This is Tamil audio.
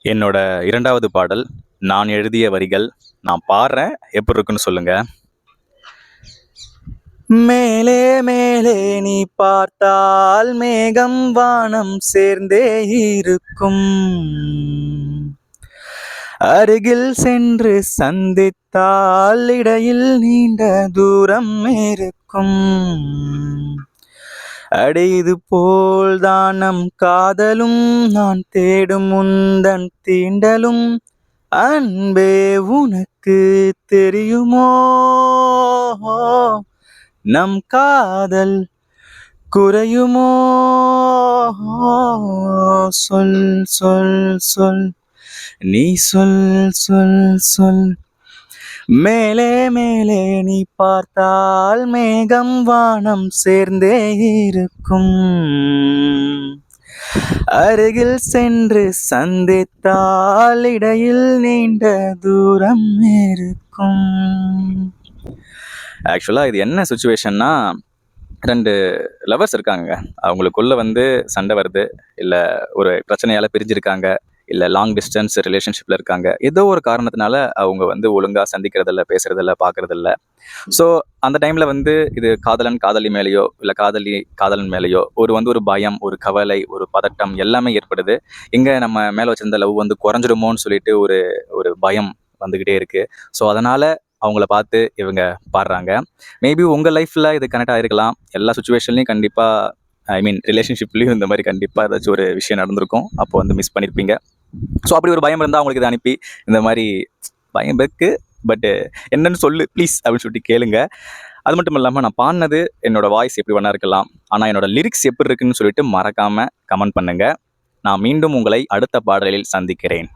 என்னோட 2வது பாடல், நான் எழுதிய வரிகள். நான் பாடுறேன். எப்படி இருக்குன்னு சொல்லுங்க. மேலே மேலே நீ பார்த்தால் மேகம் வானம் சேர்ந்தே இருக்கும். அருகில் சென்று சந்தித்தால் இடையில் நீண்ட தூரம் இருக்கும். அடைது போல்தான் நம் காதலும், நான் தேடும் முந்தன் தீண்டலும். அன்பே உனக்கு தெரியுமோ, நம் காதல் குறையுமோ? சொல் சொல் சொல், நீ சொல் சொல் சொல். மேலே மேலே நீ பார்த்தால் மேகம் வானம் சேர்ந்தே இருக்கும். அருகில் சென்று சந்தித்தால் இடையில் நீண்ட தூரம் இருக்கும். ஆக்சுவலாக இது என்ன சுச்சுவேஷன்னா, 2 லவர்ஸ் இருக்காங்க. அவங்களுக்குள்ள சண்டை வருது, இல்லை ஒரு பிரச்சனையால் பிரிஞ்சிருக்காங்க, இல்லை லாங் டிஸ்டன்ஸ் ரிலேஷன்ஷிப்பில் இருக்காங்க. ஏதோ ஒரு காரணத்தினால அவங்க ஒழுங்காக சந்திக்கிறதில்ல, பேசுறதில்ல, பார்க்கறதில்ல. ஸோ அந்த டைமில் இது காதலன் காதலி மேலேயோ இல்லை காதலி காதலன் மேலேயோ ஒரு பயம், ஒரு கவலை, ஒரு பதட்டம் எல்லாமே ஏற்படுது. இங்கே நம்ம மேலே வச்சிருந்த லவ் குறைஞ்சிடுமோன்னு சொல்லிட்டு ஒரு ஒரு பயம் வந்துக்கிட்டே இருக்குது. ஸோ அதனால் அவங்கள பார்த்து இவங்க பாடுறாங்க. மேபி உங்கள் லைஃப்பில் இது கனெக்ட் ஆகிருக்கலாம். எல்லா சுச்சுவேஷன்லையும் கண்டிப்பாக, ரிலேஷன்ஷிப்லேயும் இந்த மாதிரி கண்டிப்பாக ஏதாச்சும் ஒரு விஷயம் நடந்திருக்கும். அப்போ மிஸ் பண்ணியிருப்பீங்க. ஸோ அப்படி ஒரு பயம் இருந்தால் அவங்களுக்கு இதை அனுப்பி, இந்த மாதிரி பயம் இருக்குது, பட்டு என்னன்னு சொல்லு ப்ளீஸ் அப்படின்னு சொல்லிட்டு கேளுங்க. அது மட்டும் இல்லாமல் நான் பாடினது என்னோட வாய்ஸ் எப்படி வேணா இருக்கலாம், ஆனால் என்னோட லிரிக்ஸ் எப்படி இருக்குன்னு சொல்லிட்டு மறக்காமல் கமெண்ட் பண்ணுங்கள். நான் மீண்டும் உங்களை அடுத்த பாடலில் சந்திக்கிறேன்.